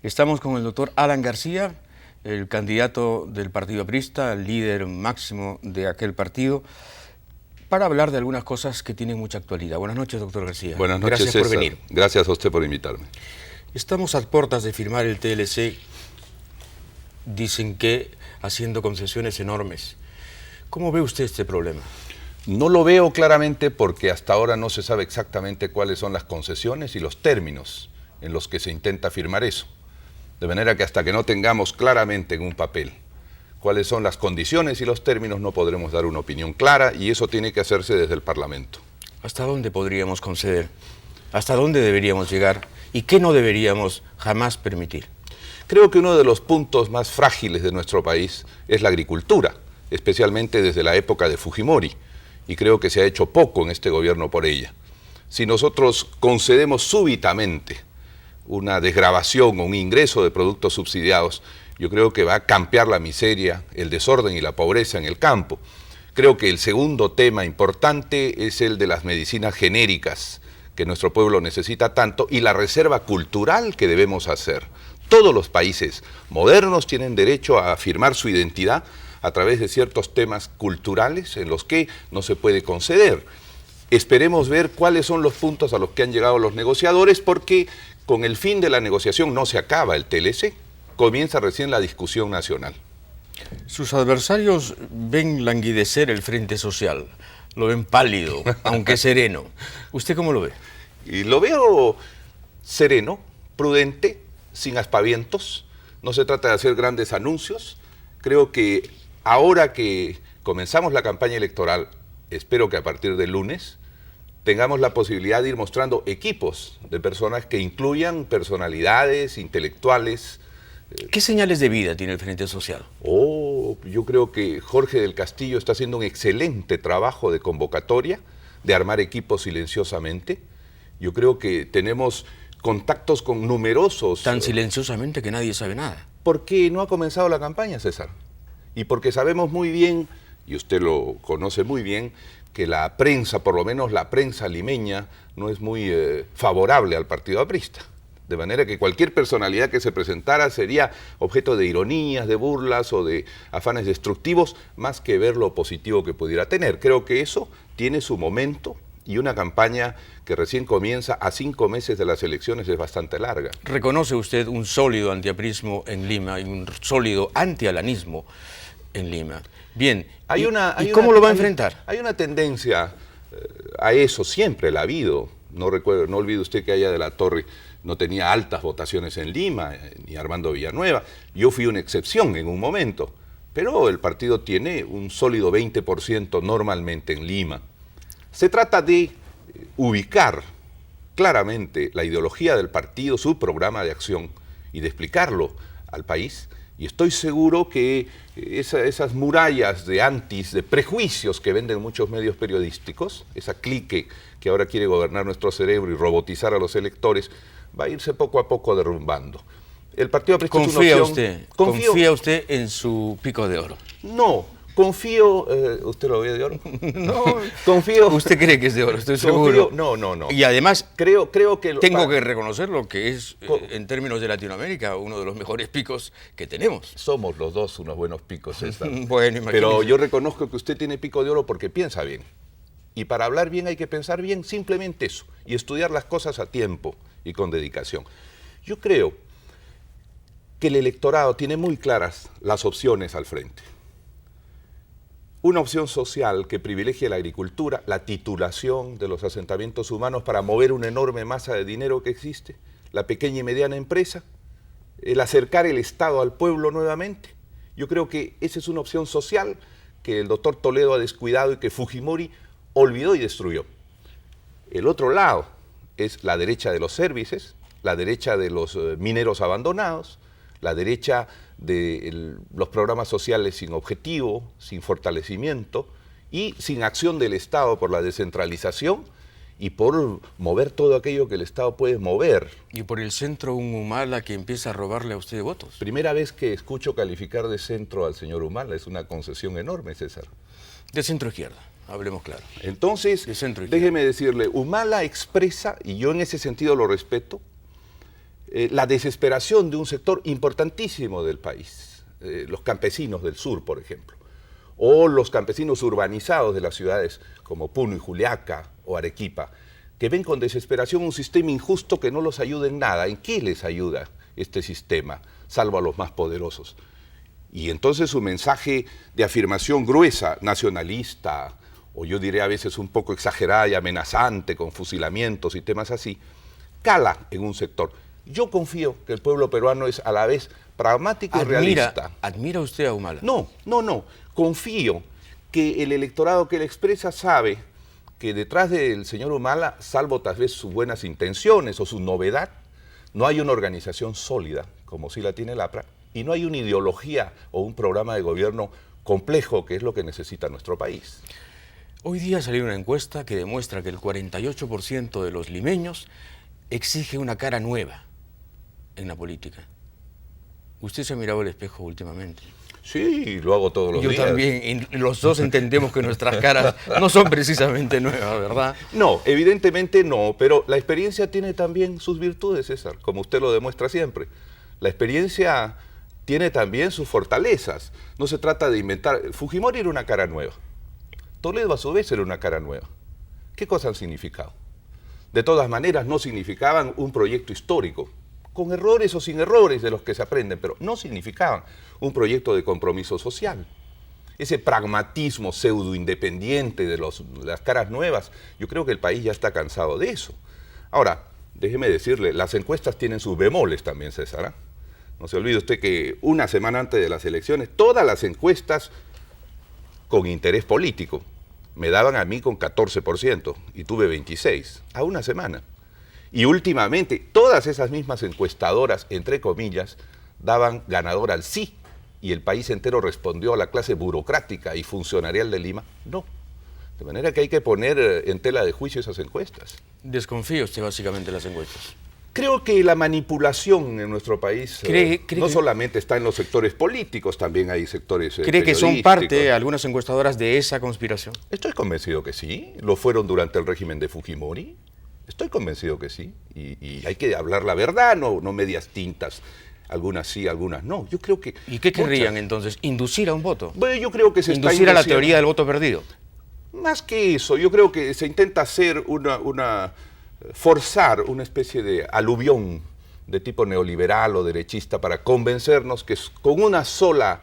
Estamos con el doctor Alan García, el candidato del Partido Aprista, el líder máximo de aquel partido, para hablar de algunas cosas que tienen mucha actualidad. Buenas noches, doctor García. Buenas noches, Gracias César. por venir. Gracias a usted por invitarme. Estamos a puertas de firmar el TLC, dicen que haciendo concesiones enormes. ¿Cómo ve usted este problema? No lo veo claramente porque hasta ahora no se sabe exactamente cuáles son las concesiones y los términos en los que se intenta firmar eso. De manera que hasta que no tengamos claramente en un papel cuáles son las condiciones y los términos, no podremos dar una opinión clara, y eso tiene que hacerse desde el Parlamento. ¿Hasta dónde podríamos conceder? ¿Hasta dónde deberíamos llegar? ¿Y qué no deberíamos jamás permitir? Creo que uno de los puntos más frágiles de nuestro país es la agricultura, especialmente desde la época de Fujimori, y creo que se ha hecho poco en este gobierno por ella. Si nosotros concedemos súbitamente una desgravación o un ingreso de productos subsidiados, yo creo que va a campear la miseria, el desorden y la pobreza en el campo. Creo que el segundo tema importante es el de las medicinas genéricas, que nuestro pueblo necesita tanto, y la reserva cultural que debemos hacer. Todos los países modernos tienen derecho a afirmar su identidad a través de ciertos temas culturales en los que no se puede conceder. Esperemos ver cuáles son los puntos a los que han llegado los negociadores, porque con el fin de la negociación no se acaba el TLC, comienza recién la discusión nacional. Sus adversarios ven languidecer el Frente Social, lo ven pálido, aunque sereno. ¿Usted cómo lo ve? Y lo veo sereno, prudente, sin aspavientos. No se trata de hacer grandes anuncios. Creo que ahora que comenzamos la campaña electoral, espero que a partir del lunes tengamos la posibilidad de ir mostrando equipos de personas que incluyan personalidades, intelectuales. ¿Qué señales de vida tiene el Frente Social? Yo creo que Jorge del Castillo está haciendo un excelente trabajo de convocatoria, de armar equipos silenciosamente. Yo creo que tenemos contactos con numerosos... Tan silenciosamente que nadie sabe nada. Porque no ha comenzado la campaña, César. Y porque sabemos muy bien, y usted lo conoce muy bien, que la prensa, por lo menos la prensa limeña, no es muy favorable al Partido Aprista. De manera que cualquier personalidad que se presentara sería objeto de ironías, de burlas o de afanes destructivos, más que ver lo positivo que pudiera tener. Creo que eso tiene su momento, y una campaña que recién comienza a 5 meses de las elecciones es bastante larga. ¿Reconoce usted un sólido antiaprismo en Lima y un sólido antialanismo en Lima? Bien, ¿y cómo lo va a enfrentar? Hay una tendencia a eso, siempre la ha habido. No olvide usted que Aya de la Torre no tenía altas votaciones en Lima, ni Armando Villanueva. Yo fui una excepción en un momento, pero el partido tiene un sólido 20% normalmente en Lima. Se trata de ubicar claramente la ideología del partido, su programa de acción, y de explicarlo al país. Y estoy seguro que esas murallas de antis, de prejuicios que venden muchos medios periodísticos, esa clique que ahora quiere gobernar nuestro cerebro y robotizar a los electores, va a irse poco a poco derrumbando. El Partido Aprista es una opción... ¿Confía usted en su pico de oro? No, confío... ¿Usted lo ve de oro? No. Confío... ¿Usted cree que es de oro? Estoy seguro. No. Y además, creo que... Tengo que reconocer lo que es, en términos de Latinoamérica, uno de los mejores picos que tenemos. Somos los dos unos buenos picos, César. Bueno, pero yo reconozco que usted tiene pico de oro porque piensa bien. Y para hablar bien hay que pensar bien, simplemente eso. Y estudiar las cosas a tiempo y con dedicación. Yo creo que el electorado tiene muy claras las opciones al frente. Una opción social que privilegie la agricultura, la titulación de los asentamientos humanos para mover una enorme masa de dinero que existe, la pequeña y mediana empresa, el acercar el Estado al pueblo nuevamente. Yo creo que esa es una opción social que el doctor Toledo ha descuidado y que Fujimori olvidó y destruyó. El otro lado es la derecha de los services, la derecha de los mineros abandonados, la derecha de los programas sociales sin objetivo, sin fortalecimiento y sin acción del Estado por la descentralización y por mover todo aquello que el Estado puede mover. Y por el centro un Humala que empieza a robarle a usted votos. Primera vez que escucho calificar de centro al señor Humala, es una concesión enorme, César. De centro izquierda, hablemos claro. Entonces, déjeme decirle, Humala expresa, y yo en ese sentido lo respeto, la desesperación de un sector importantísimo del país, los campesinos del sur, por ejemplo, o los campesinos urbanizados de las ciudades como Puno y Juliaca o Arequipa, que ven con desesperación un sistema injusto que no los ayuda en nada. ¿En qué les ayuda este sistema, salvo a los más poderosos? Y entonces su mensaje de afirmación gruesa, nacionalista, o yo diré a veces un poco exagerada y amenazante, con fusilamientos y temas así, cala en un sector. Yo confío que el pueblo peruano es a la vez pragmático y realista. ¿Admira usted a Humala? No. Confío que el electorado que él expresa sabe que detrás del señor Humala, salvo tal vez sus buenas intenciones o su novedad, no hay una organización sólida, como sí la tiene el APRA, y no hay una ideología o un programa de gobierno complejo, que es lo que necesita nuestro país. Hoy día salió una encuesta que demuestra que el 48% de los limeños exige una cara nueva en la política. ¿Usted se ha mirado al espejo últimamente? Sí, lo hago todos los días. Yo también, y los dos entendemos que nuestras caras no son precisamente nuevas, ¿verdad? No, evidentemente no, pero la experiencia tiene también sus virtudes, César, como usted lo demuestra siempre. La experiencia tiene también sus fortalezas. No se trata de inventar. Fujimori era una cara nueva. Toledo a su vez era una cara nueva. ¿Qué cosas han significado? De todas maneras no significaban un proyecto histórico, con errores o sin errores de los que se aprenden, pero no significaban un proyecto de compromiso social. Ese pragmatismo pseudo-independiente de las caras nuevas, yo creo que el país ya está cansado de eso. Ahora, déjeme decirle, las encuestas tienen sus bemoles también, César. No se olvide usted que una semana antes de las elecciones, todas las encuestas con interés político me daban a mí con 14% y tuve 26%, a una semana. Y últimamente, todas esas mismas encuestadoras, entre comillas, daban ganador al sí, y el país entero respondió a la clase burocrática y funcionarial de Lima, no. De manera que hay que poner en tela de juicio esas encuestas. Desconfía usted básicamente de las encuestas. Creo que la manipulación en nuestro país no solamente está en los sectores políticos, también hay sectores ¿Cree que son parte, algunas encuestadoras, de esa conspiración? Estoy convencido que sí. Lo fueron durante el régimen de Fujimori. Estoy convencido que sí. Y hay que hablar la verdad, no medias tintas. Algunas sí, algunas no. Yo creo que... ¿Y qué querrían entonces? ¿Inducir a un voto? Bueno, yo creo que se está ¿Inducir a la teoría del voto perdido? Más que eso, yo creo que se intenta hacer forzar una especie de aluvión de tipo neoliberal o derechista para convencernos que con una sola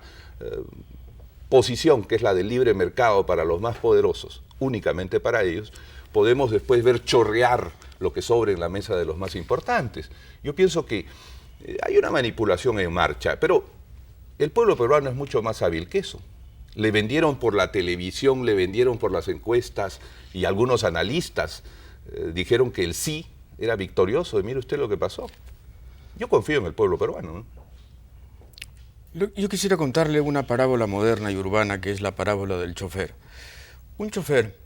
posición, que es la del libre mercado para los más poderosos, únicamente para ellos, podemos después ver chorrear lo que sobre en la mesa de los más importantes. Yo pienso que hay una manipulación en marcha, pero el pueblo peruano es mucho más hábil que eso. Le vendieron por la televisión, le vendieron por las encuestas, y algunos analistas dijeron que el sí era victorioso, y mire usted lo que pasó. Yo confío en el pueblo peruano, ¿no? Yo quisiera contarle una parábola moderna y urbana, que es la parábola del chofer. Un chofer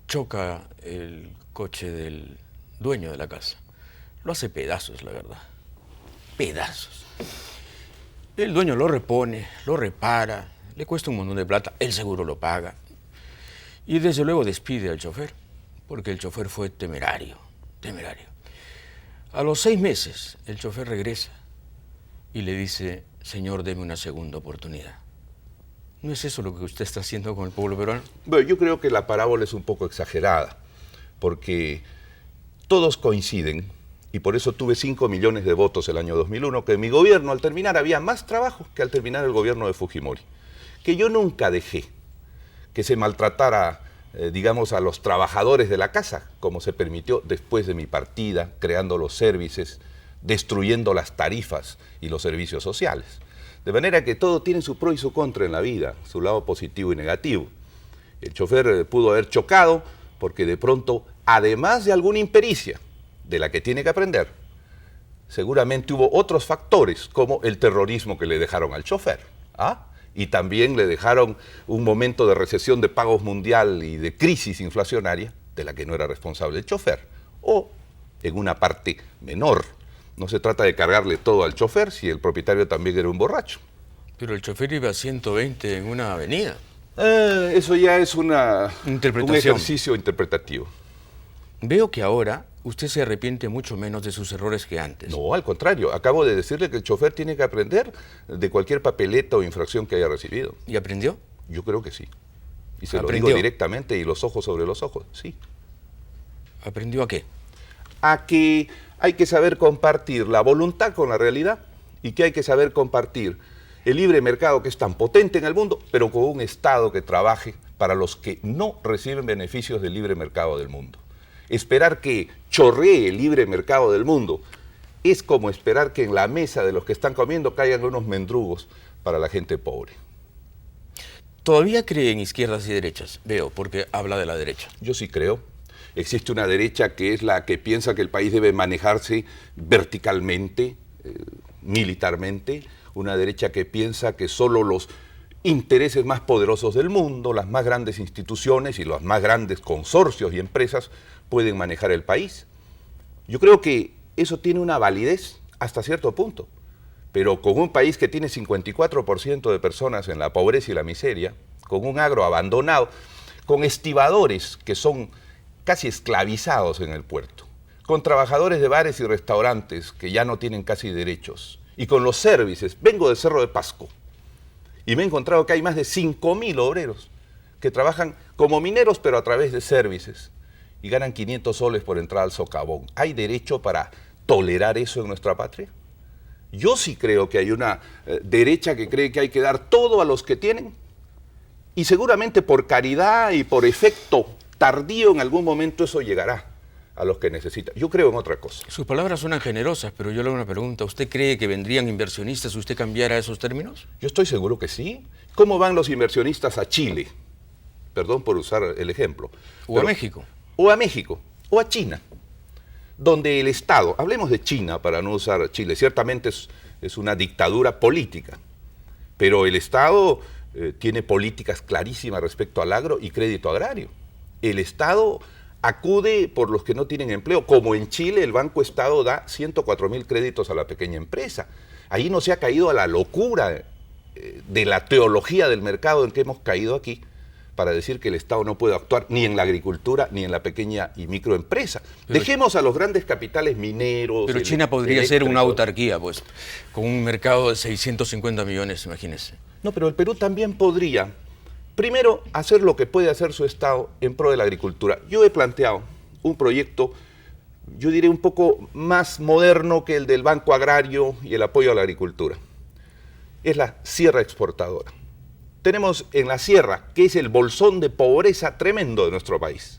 choca el coche del dueño de la casa. Lo hace pedazos, la verdad. Pedazos. El dueño lo repone, lo repara, le cuesta un montón de plata, el seguro lo paga. Y desde luego despide al chofer, porque el chofer fue temerario. A los 6 meses, el chofer regresa y le dice: señor, deme una segunda oportunidad. ¿No es eso lo que usted está haciendo con el pueblo peruano? Bueno, yo creo que la parábola es un poco exagerada, porque todos coinciden, y por eso tuve 5 millones de votos el año 2001, que en mi gobierno, al terminar, había más trabajo que al terminar el gobierno de Fujimori. Que yo nunca dejé que se maltratara, digamos, a los trabajadores de la casa, como se permitió después de mi partida, creando los servicios, destruyendo las tarifas y los servicios sociales. De manera que todo tiene su pro y su contra en la vida, su lado positivo y negativo. El chofer pudo haber chocado porque de pronto, además de alguna impericia de la que tiene que aprender, seguramente hubo otros factores, como el terrorismo que le dejaron al chofer, y también le dejaron un momento de recesión de pagos mundial y de crisis inflacionaria de la que no era responsable el chofer, o en una parte menor. No se trata de cargarle todo al chofer si el propietario también era un borracho. Pero el chofer iba a 120 en una avenida. Eso ya es un interpretación. ejercicio interpretativo. Veo que ahora usted se arrepiente mucho menos de sus errores que antes. No, al contrario. Acabo de decirle que el chofer tiene que aprender de cualquier papeleta o infracción que haya recibido. ¿Y aprendió? Yo creo que sí. Y se ¿Aprendió? lo digo directamente y los ojos sobre los ojos, sí. ¿Aprendió a qué? A que hay que saber compartir la voluntad con la realidad y que hay que saber compartir el libre mercado que es tan potente en el mundo, pero con un Estado que trabaje para los que no reciben beneficios del libre mercado del mundo. Esperar que chorree el libre mercado del mundo es como esperar que en la mesa de los que están comiendo caigan unos mendrugos para la gente pobre. ¿Todavía cree en izquierdas y derechas? Veo, porque habla de la derecha. Yo sí creo. Existe una derecha que es la que piensa que el país debe manejarse verticalmente, militarmente, una derecha que piensa que solo los intereses más poderosos del mundo, las más grandes instituciones y los más grandes consorcios y empresas pueden manejar el país. Yo creo que eso tiene una validez hasta cierto punto, pero con un país que tiene 54% de personas en la pobreza y la miseria, con un agro abandonado, con estibadores que son casi esclavizados en el puerto, con trabajadores de bares y restaurantes que ya no tienen casi derechos, y con los services. Vengo del Cerro de Pasco y me he encontrado que hay más de 5.000 obreros que trabajan como mineros pero a través de services y ganan 500 soles por entrar al socavón. ¿Hay derecho para tolerar eso en nuestra patria? Yo sí creo que hay una derecha que cree que hay que dar todo a los que tienen y seguramente por caridad y por efecto tardío en algún momento eso llegará a los que necesitan. Yo creo en otra cosa. Sus palabras suenan generosas, pero yo le hago una pregunta. ¿Usted cree que vendrían inversionistas si usted cambiara esos términos? Yo estoy seguro que sí. ¿Cómo van los inversionistas a Chile? Perdón por usar el ejemplo. O a México. O a México, o a China, donde el Estado, hablemos de China para no usar Chile, ciertamente es una dictadura política, pero el Estado tiene políticas clarísimas respecto al agro y crédito agrario. El Estado acude por los que no tienen empleo, como en Chile el Banco Estado da 104.000 créditos a la pequeña empresa. Ahí no se ha caído a la locura de la teología del mercado en que hemos caído aquí, para decir que el Estado no puede actuar ni en la agricultura ni en la pequeña y microempresa. Dejemos a los grandes capitales mineros. Pero China podría ser una autarquía, pues, con un mercado de 650 millones, imagínense. No, pero el Perú también podría, primero, hacer lo que puede hacer su Estado en pro de la agricultura. Yo he planteado un proyecto, yo diré un poco más moderno que el del Banco Agrario y el apoyo a la agricultura. Es la sierra exportadora. Tenemos en la sierra, que es el bolsón de pobreza tremendo de nuestro país.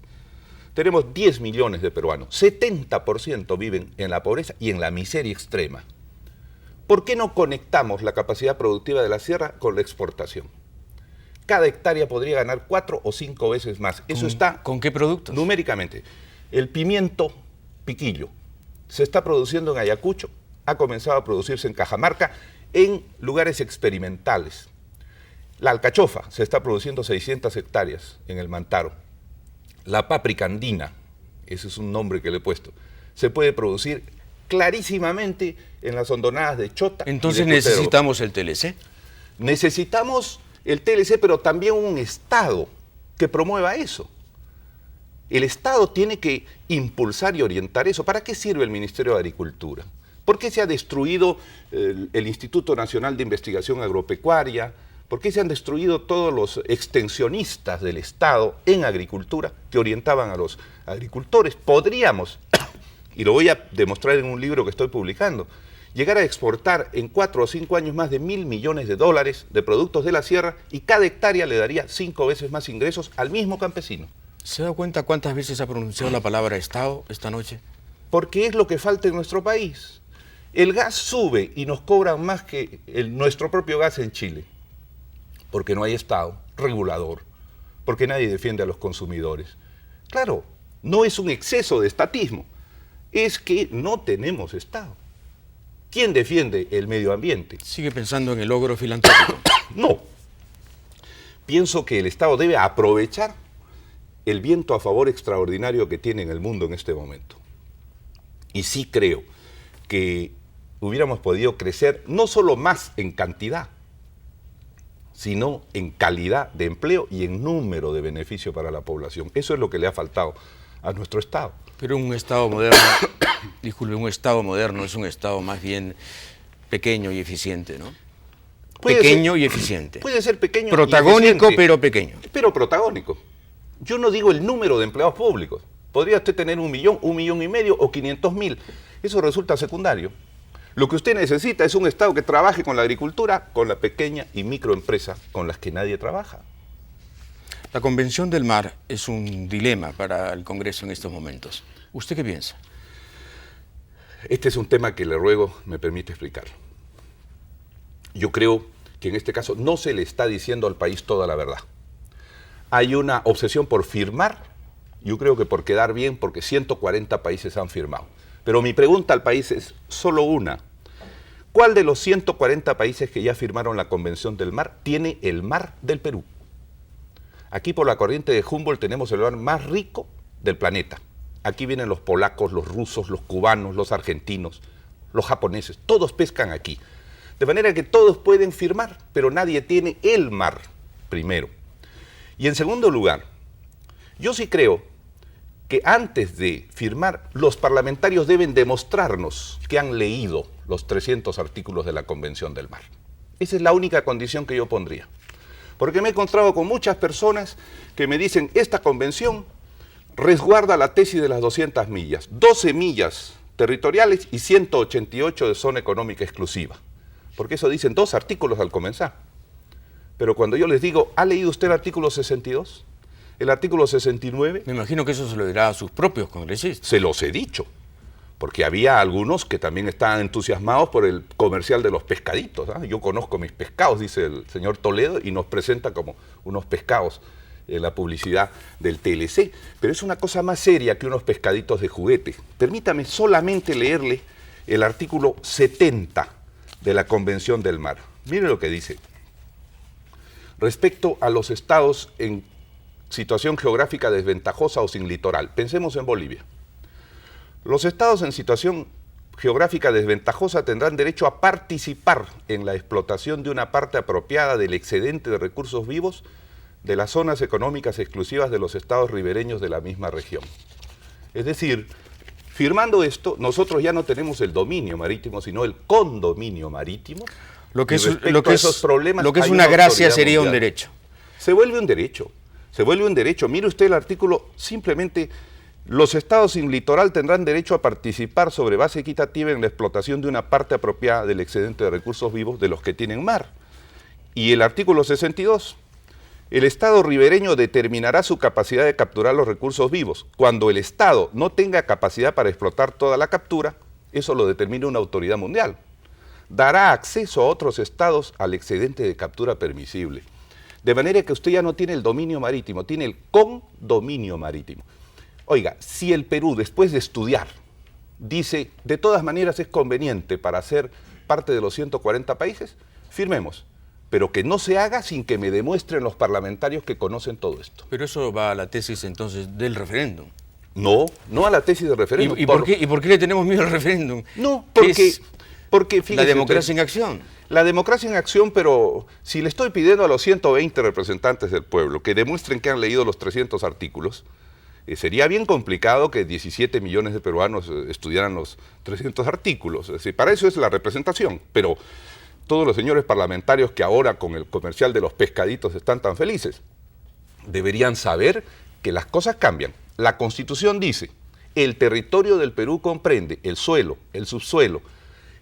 Tenemos 10 millones de peruanos, 70% viven en la pobreza y en la miseria extrema. ¿Por qué no conectamos la capacidad productiva de la sierra con la exportación? Cada hectárea podría ganar 4 o 5 veces más. Eso está... ¿Con qué productos? Numéricamente. El pimiento piquillo se está produciendo en Ayacucho, ha comenzado a producirse en Cajamarca, en lugares experimentales. La alcachofa se está produciendo 600 hectáreas en el Mantaro. La páprica andina, ese es un nombre que le he puesto, se puede producir clarísimamente en las hondonadas de Chota. Entonces necesitamos el TLC. Necesitamos el TLC, pero también un Estado que promueva eso. El Estado tiene que impulsar y orientar eso. ¿Para qué sirve el Ministerio de Agricultura? ¿Por qué se ha destruido el Instituto Nacional de Investigación Agropecuaria? ¿Por qué se han destruido todos los extensionistas del Estado en agricultura que orientaban a los agricultores? Podríamos, y lo voy a demostrar en un libro que estoy publicando, llegar a exportar en 4 o 5 años más de $1.000 millones de productos de la sierra y cada hectárea le daría 5 veces más ingresos al mismo campesino. ¿Se da cuenta cuántas veces ha pronunciado la palabra Estado esta noche? Porque es lo que falta en nuestro país. El gas sube y nos cobran más que nuestro propio gas en Chile. Porque no hay Estado regulador, porque nadie defiende a los consumidores. Claro, no es un exceso de estatismo, es que no tenemos Estado. ¿Quién defiende el medio ambiente? ¿Sigue pensando en el logro filantrópico? No. Pienso que el Estado debe aprovechar el viento a favor extraordinario que tiene en el mundo en este momento. Y sí creo que hubiéramos podido crecer no solo más en cantidad, sino en calidad de empleo y en número de beneficio para la población. Eso es lo que le ha faltado a nuestro Estado. Pero un Estado moderno, disculpe, un Estado moderno es un Estado más bien pequeño y eficiente, ¿no? Pequeño y eficiente. Puede ser pequeño protagónico, y eficiente, pero pequeño. pero protagónico. Yo no digo el número de empleados públicos. Podría usted tener 1 millón, 1,5 millones o 500.000. Eso resulta secundario. Lo que usted necesita es un Estado que trabaje con la agricultura, con la pequeña y microempresa con las que nadie trabaja. La Convención del Mar es un dilema para el Congreso en estos momentos. ¿Usted qué piensa? Este es un tema que le ruego me permite explicarlo. Yo creo que en este caso no se le está diciendo al país toda la verdad. Hay una obsesión por firmar, yo creo que por quedar bien, porque 140 países han firmado. Pero mi pregunta al país es solo una. ¿Cuál de los 140 países que ya firmaron la Convención del Mar tiene el mar del Perú? Aquí por la corriente de Humboldt tenemos el mar más rico del planeta. Aquí vienen los polacos, los rusos, los cubanos, los argentinos, los japoneses, todos pescan aquí. De manera que todos pueden firmar, pero nadie tiene el mar, primero. Y en segundo lugar, yo sí creo que antes de firmar, los parlamentarios deben demostrarnos que han leído los 300 artículos de la Convención del Mar. Esa es la única condición que yo pondría. Porque me he encontrado con muchas personas que me dicen, esta convención resguarda la tesis de las 200 millas, 12 millas territoriales y 188 de zona económica exclusiva. Porque eso dicen 2 artículos al comenzar. Pero cuando yo les digo, ¿ha leído usted el artículo 62? ¿El artículo 69? Me imagino que eso se lo dirá a sus propios congresistas. Se los he dicho. Porque había algunos que también estaban entusiasmados por el comercial de los pescaditos. ¿Ah? Yo conozco mis pescados, dice el señor Toledo, y nos presenta como unos pescados en la publicidad del TLC. Pero es una cosa más seria que unos pescaditos de juguete. Permítame solamente leerle el artículo 70 de la Convención del Mar. Mire lo que dice. Respecto a los estados en situación geográfica desventajosa o sin litoral, pensemos en Bolivia. Los estados en situación geográfica desventajosa tendrán derecho a participar en la explotación de una parte apropiada del excedente de recursos vivos de las zonas económicas exclusivas de los estados ribereños de la misma región. Es decir, firmando esto, nosotros ya no tenemos el dominio marítimo, sino el condominio marítimo. Lo que es una gracia sería un derecho. Se vuelve un derecho, se vuelve un derecho. Mire usted el artículo, simplemente, los estados sin litoral tendrán derecho a participar sobre base equitativa en la explotación de una parte apropiada del excedente de recursos vivos de los que tienen mar. Y el artículo 62, el estado ribereño determinará su capacidad de capturar los recursos vivos. Cuando el estado no tenga capacidad para explotar toda la captura, eso lo determina una autoridad mundial. Dará acceso a otros estados al excedente de captura permisible. De manera que usted ya no tiene el dominio marítimo, tiene el condominio marítimo. Oiga, si el Perú, después de estudiar, dice, de todas maneras es conveniente para ser parte de los 140 países, firmemos. Pero que no se haga sin que me demuestren los parlamentarios que conocen todo esto. Pero eso va a la tesis entonces del referéndum. No, no a la tesis del referéndum. ¿Y por qué le tenemos miedo al referéndum? No, porque fíjese, la democracia en acción. La democracia en acción, pero si le estoy pidiendo a los 120 representantes del pueblo que demuestren que han leído los 300 artículos, sería bien complicado que 17 millones de peruanos estudiaran los 300 artículos. Es decir, para eso es la representación, pero todos los señores parlamentarios que ahora con el comercial de los pescaditos están tan felices, deberían saber que las cosas cambian. La Constitución dice, el territorio del Perú comprende el suelo, el subsuelo,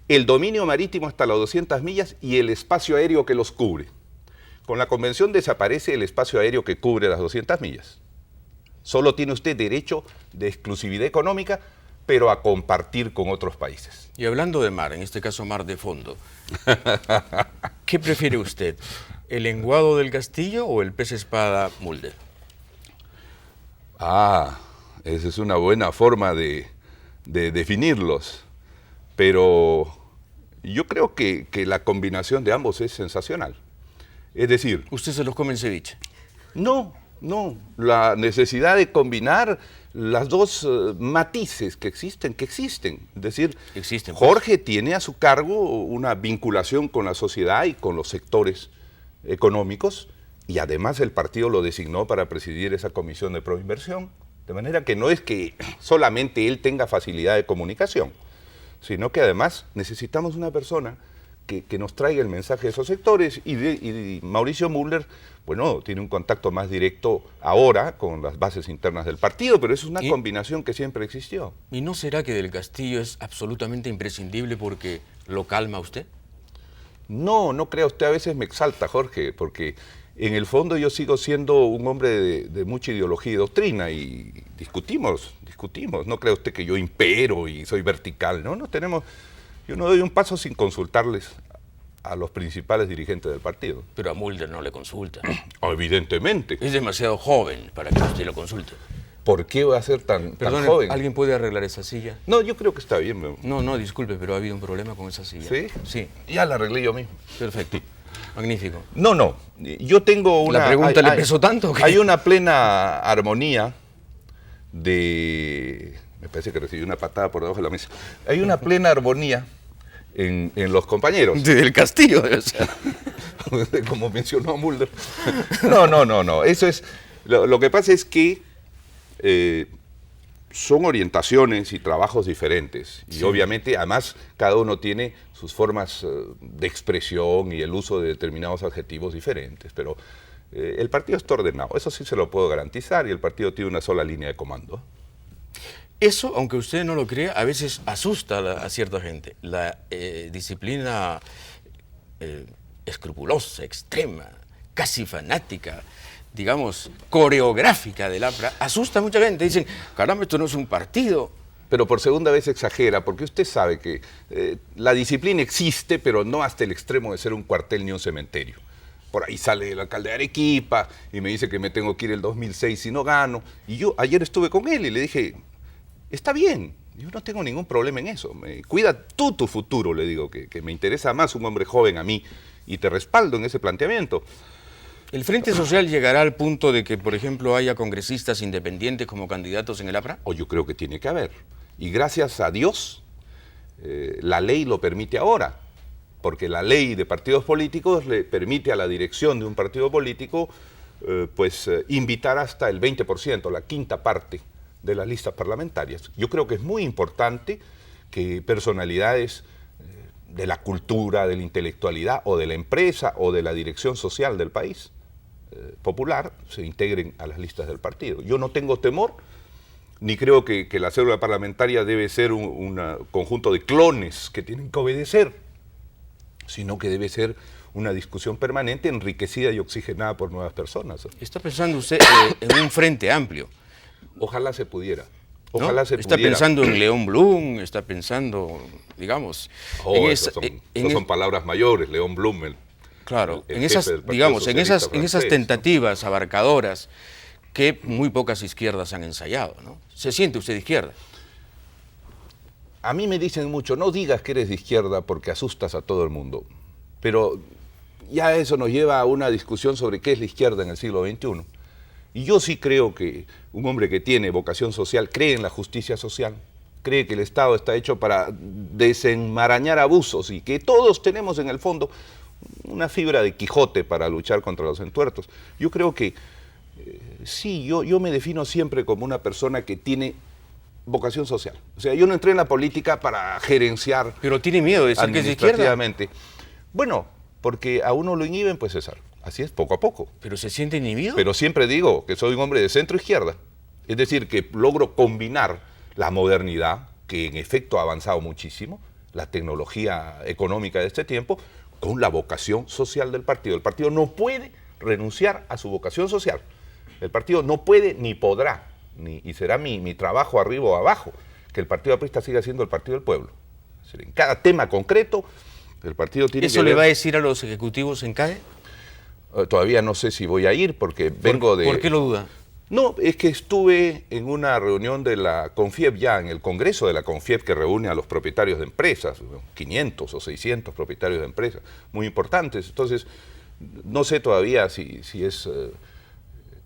el dominio marítimo hasta las 200 millas y el espacio aéreo que los cubre. Con la Convención desaparece el espacio aéreo que cubre las 200 millas. Solo tiene usted derecho de exclusividad económica, pero a compartir con otros países. Y hablando de mar, en este caso mar de fondo, ¿qué prefiere usted? ¿El lenguado del Castillo o el pez espada Mulder? Ah, esa es una buena forma de definirlos, pero yo creo que la combinación de ambos es sensacional. Es decir... ¿Usted se los come en ceviche? No, la necesidad de combinar las dos matices que existen. Es decir, existen, Jorge tiene a su cargo una vinculación con la sociedad y con los sectores económicos, y además el partido lo designó para presidir esa comisión de proinversión. De manera que no es que solamente él tenga facilidad de comunicación, sino que además necesitamos una persona que nos traiga el mensaje de esos sectores, y Mauricio Müller, bueno, tiene un contacto más directo ahora con las bases internas del partido, pero es una combinación que siempre existió. ¿Y no será que Del Castillo es absolutamente imprescindible porque lo calma a usted? No, no crea usted, a veces me exalta, Jorge, porque en el fondo yo sigo siendo un hombre de mucha ideología y doctrina, y discutimos, no crea usted que yo impero y soy vertical, no, yo no doy un paso sin consultarles a los principales dirigentes del partido. Pero a Müller no le consulta. Evidentemente. Es demasiado joven para que usted lo consulte. ¿Por qué va a ser tan joven? ¿Alguien puede arreglar esa silla? No, yo creo que está bien. No, disculpe, pero ha habido un problema con esa silla. ¿Sí? Sí. Ya la arreglé yo mismo. Perfecto. Magnífico. No, yo tengo una... ¿La pregunta le pesó tanto? Hay una plena armonía de... Me parece que recibí una patada por debajo de la mesa. Hay una plena armonía en los compañeros. Del Castillo, debe ser. Como mencionó Müller. No. Eso es... Lo que pasa es que son orientaciones y trabajos diferentes. Y obviamente, además, cada uno tiene sus formas de expresión y el uso de determinados adjetivos diferentes. Pero el partido está ordenado, eso sí se lo puedo garantizar, y el partido tiene una sola línea de comando. Eso, aunque usted no lo crea, a veces asusta a cierta gente. La disciplina escrupulosa, extrema, casi fanática, digamos, coreográfica del APRA, asusta a mucha gente. Dicen, caramba, esto no es un partido. Pero por segunda vez exagera, porque usted sabe que la disciplina existe, pero no hasta el extremo de ser un cuartel ni un cementerio. Por ahí sale el alcalde de Arequipa y me dice que me tengo que ir el 2006 si no gano. Y yo ayer estuve con él y le dije, está bien, yo no tengo ningún problema en eso. Cuida tú tu futuro, le digo, que me interesa más un hombre joven a mí, y te respaldo en ese planteamiento. ¿El Frente Social llegará al punto de que, por ejemplo, haya congresistas independientes como candidatos en el APRA? Yo creo que tiene que haber. Y gracias a Dios, la ley lo permite ahora, porque la ley de partidos políticos le permite a la dirección de un partido político invitar hasta el 20%, la quinta parte de las listas parlamentarias. Yo creo que es muy importante que personalidades de la cultura, de la intelectualidad, o de la empresa, o de la dirección social del país popular, se integren a las listas del partido. Yo no tengo temor, ni creo que la célula parlamentaria debe ser un conjunto de clones que tienen que obedecer, sino que debe ser una discusión permanente, enriquecida y oxigenada por nuevas personas. ¿Está pensando usted en un frente amplio? Ojalá se pudiera. ¿No? Ojalá se ¿Está pudiera. pensando en León Blum? ¿Está pensando, digamos... Esas son palabras mayores, León Blum. Claro, el en esas, jefe del Partido digamos, en Socialista esas francés, tentativas abarcadoras que muy pocas izquierdas han ensayado, ¿no? ¿Se siente usted de izquierda? A mí me dicen mucho, no digas que eres de izquierda porque asustas a todo el mundo. Pero ya eso nos lleva a una discusión sobre qué es la izquierda en el siglo XXI. Y yo sí creo que un hombre que tiene vocación social cree en la justicia social, cree que el Estado está hecho para desenmarañar abusos y que todos tenemos en el fondo una fibra de Quijote para luchar contra los entuertos. Yo creo que sí, yo me defino siempre como una persona que tiene vocación social. O sea, yo no entré en la política para gerenciar. Pero tiene miedo de decir que es de izquierda. Bueno, porque a uno lo inhiben, pues César. Así es, poco a poco. ¿Pero se siente inhibido? Pero siempre digo que soy un hombre de centro-izquierda. Es decir, que logro combinar la modernidad, que en efecto ha avanzado muchísimo, la tecnología económica de este tiempo, con la vocación social del partido. El partido no puede renunciar a su vocación social. El partido no puede ni podrá, y será mi trabajo arriba o abajo, que el Partido Aprista siga siendo el partido del pueblo. Es decir, en cada tema concreto, el partido tiene que... ¿Eso le va a decir a los ejecutivos en CAE? Todavía no sé si voy a ir porque vengo de... ¿Por qué lo duda? No, es que estuve en una reunión de la CONFIEP ya, en el Congreso de la CONFIEP, que reúne a los propietarios de empresas, 500 o 600 propietarios de empresas, muy importantes. Entonces, no sé todavía si es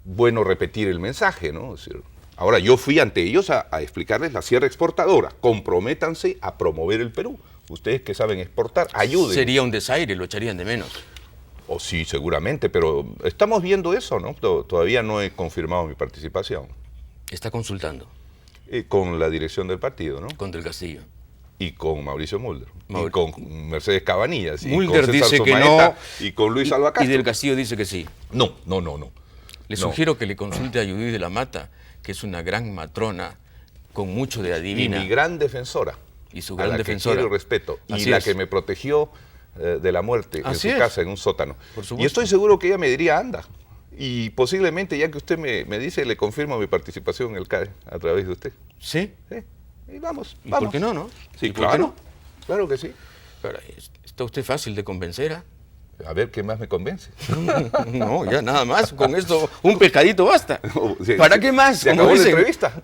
bueno repetir el mensaje, ¿no? Es decir, ahora, yo fui ante ellos a explicarles la sierra exportadora. Comprométanse a promover el Perú. Ustedes que saben exportar, ayuden. Sería un desaire, lo echarían de menos. Sí, seguramente, pero estamos viendo eso, ¿no? Todavía no he confirmado mi participación. Está consultando Con la dirección del partido, ¿no? con Del Castillo. Y con Mauricio Mulder, y con Mercedes Cabanillas, y Mulder con César dice que Somaeta, no, y con Luis Alba y Castro. Del Castillo dice que sí. No. Le No. sugiero que le consulte a Judith de la Mata, que es una gran matrona con mucho de Y adivina. mi gran defensora. Y su a gran la defensora. Que quiero y respeto. Y Así la es. que me protegió de la muerte en Así su es. casa, en un sótano. Por supuesto. Y estoy seguro que ella me diría, anda. Y posiblemente, ya que usted me dice, le confirmo mi participación en el CAE a través de usted. ¿Sí? Sí. Y vamos, ¿Y vamos. por qué no, no? Sí, ¿Y por qué claro. no? Claro que sí. Pero, ¿está usted fácil de convencer? ¿Ah? A ver, ¿qué más me convence? No, ya nada más. Con esto, un pescadito basta. Sí, ¿Para sí. qué más? ¿Se Como acabó la dicen. entrevista?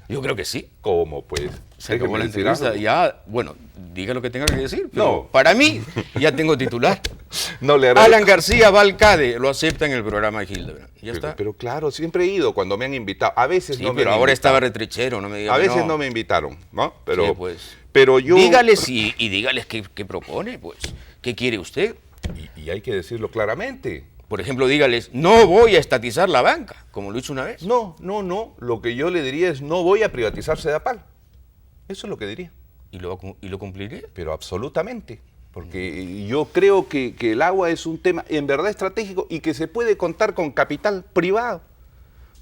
Yo creo que sí. ¿Cómo, pues? Se acabó la Déjeme decir entrevista. algo. Ya, bueno, diga lo que tenga que decir. Pero No. para mí, ya tengo titular. No le agradezco. Alan García Valcade lo acepta en el programa de Hildebrand. Ya está. Pero claro, siempre he ido cuando me han invitado. A veces Sí, no me pero han ahora invitado. estaba retrechero, no me diga A que veces no me invitaron, ¿no? Pero, Sí, pues. pero yo... Dígales y dígales qué propone, pues. ¿Qué quiere usted? Y hay que decirlo claramente. Por ejemplo, dígales, no voy a estatizar la banca, como lo hizo una vez. No. Lo que yo le diría es, no voy a privatizar Sedapal. Eso es lo que diría. ¿Y lo cumpliré? Pero absolutamente. Porque yo creo que el agua es un tema en verdad estratégico y que se puede contar con capital privado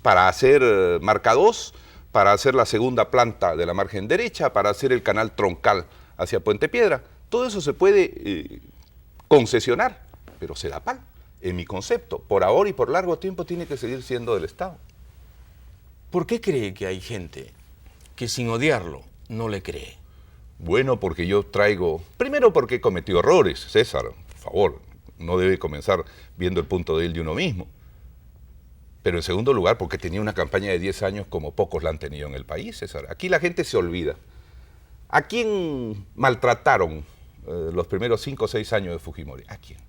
para hacer Marca 2, para hacer la segunda planta de la margen derecha, para hacer el canal troncal hacia Puente Piedra. Todo eso se puede concesionar, pero Sedapal, en mi concepto, por ahora y por largo tiempo tiene que seguir siendo del Estado. ¿Por qué cree que hay gente que sin odiarlo no le cree? Bueno, porque yo traigo... Primero porque he cometido errores, César, por favor, no debe comenzar viendo el punto de él de uno mismo. Pero en segundo lugar, porque tenía una campaña de 10 años como pocos la han tenido en el país, César. Aquí la gente se olvida. ¿A quién maltrataron los primeros 5 o 6 años de Fujimori? ¿A quién?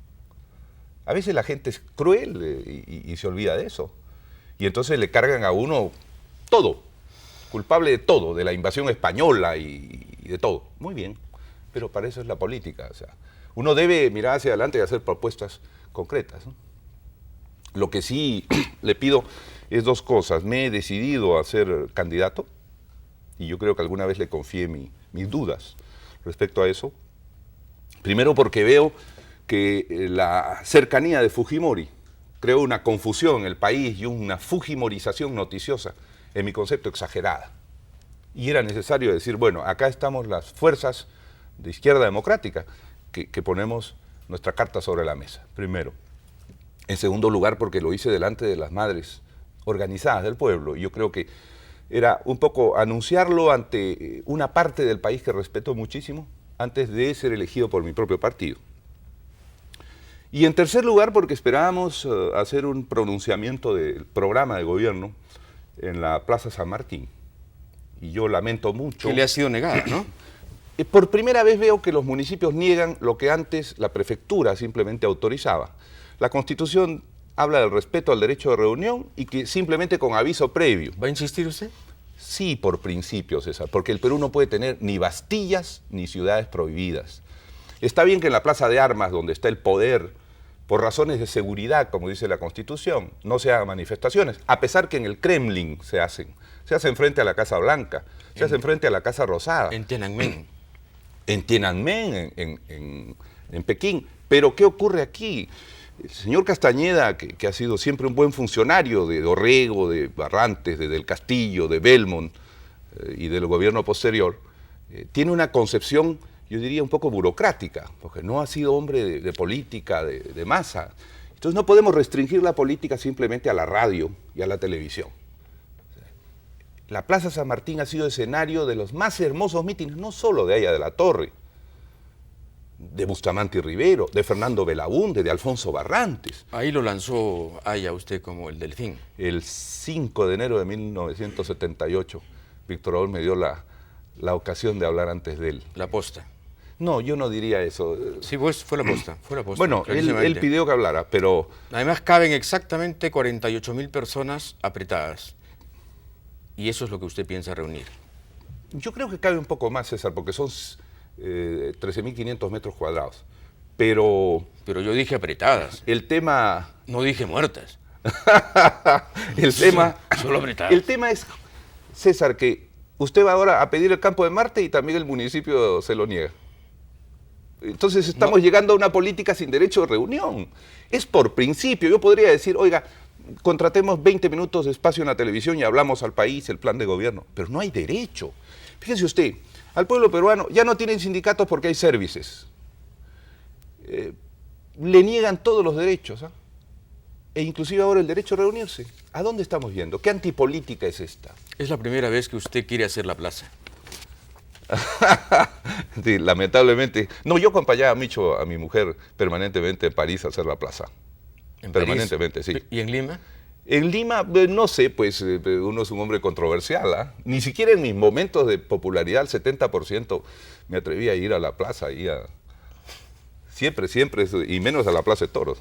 A veces la gente es cruel y se olvida de eso. Y entonces le cargan a uno todo, culpable de todo, de la invasión española y de todo. Muy bien, pero para eso es la política. O sea, uno debe mirar hacia adelante y hacer propuestas concretas, ¿no? Lo que sí le pido es 2 cosas. Me he decidido a ser candidato y yo creo que alguna vez le confié mis dudas respecto a eso. Primero porque veo que la cercanía de Fujimori creó una confusión en el país y una fujimorización noticiosa, en mi concepto, exagerada. Y era necesario decir, bueno, acá estamos las fuerzas de izquierda democrática que ponemos nuestra carta sobre la mesa, primero. En segundo lugar, porque lo hice delante de las madres organizadas del pueblo. Y yo creo que era un poco anunciarlo ante una parte del país que respeto muchísimo antes de ser elegido por mi propio partido. Y en tercer lugar, porque esperábamos hacer un pronunciamiento del programa de gobierno en la Plaza San Martín. Y yo lamento mucho... Que le ha sido negada, ¿no? Por primera vez veo que los municipios niegan lo que antes la prefectura simplemente autorizaba. La Constitución habla del respeto al derecho de reunión y que simplemente con aviso previo. ¿Va a insistir usted? Sí, por principio, César, porque el Perú no puede tener ni bastillas ni ciudades prohibidas. Está bien que en la Plaza de Armas, donde está el poder, por razones de seguridad, como dice la Constitución, no se hagan manifestaciones, a pesar que en el Kremlin se hacen. Se hacen frente a la Casa Blanca, se hacen frente a la Casa Rosada. En Tiananmen. En Tiananmen, en Pekín. Pero ¿qué ocurre aquí? El señor Castañeda, que ha sido siempre un buen funcionario de Dorrego, de Barrantes, de Del Castillo, de Belmont y del gobierno posterior, tiene una concepción, yo diría, un poco burocrática, porque no ha sido hombre de política, de masa. Entonces no podemos restringir la política simplemente a la radio y a la televisión. La Plaza San Martín ha sido escenario de los más hermosos mítines, no solo de Aya de la Torre, de Bustamante y Rivero, de Fernando Belaúnde, de Alfonso Barrantes. Ahí lo lanzó Aya usted como el delfín. El 5 de enero de 1978, Víctor Raúl me dio la ocasión de hablar antes de él. La posta. No, yo no diría eso. Sí, pues fue la posta. Bueno, él clarísimamente. pidió que hablara, pero... Además caben exactamente 48.000 personas apretadas. Y eso es lo que usted piensa reunir. Yo creo que cabe un poco más, César, porque son 13.500 metros cuadrados. Pero Pero yo dije apretadas, el tema... no dije muertas. Solo apretar. El tema es, César, que usted va ahora a pedir el campo de Marte y también el municipio se lo niega. Entonces estamos llegando a una política sin derecho de reunión. Es por principio. Yo podría decir, oiga, contratemos 20 minutos de espacio en la televisión y hablamos al país, el plan de gobierno. Pero no hay derecho. Fíjese usted, al pueblo peruano ya no tienen sindicatos porque hay services. Le niegan todos los derechos, ¿ah? E inclusive ahora el derecho a reunirse. ¿A dónde estamos yendo? ¿Qué antipolítica es esta? Es la primera vez que usted quiere hacer la plaza. Sí, lamentablemente. No, yo acompañaba mucho a mi mujer permanentemente en París a hacer la plaza. ¿En Permanentemente, París? sí. ¿Y en Lima? En Lima, no sé, pues uno es un hombre controversial, ¿ah? Ni siquiera en mis momentos de popularidad, al 70%, me atreví a ir a la plaza, siempre, y menos a la Plaza de Toros.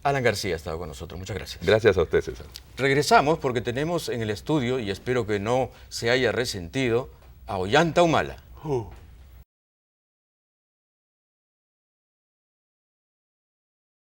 Alan García ha estado con nosotros. Muchas gracias. Gracias a usted, César. Regresamos porque tenemos en el estudio, y espero que no se haya resentido, a Ollanta Humala.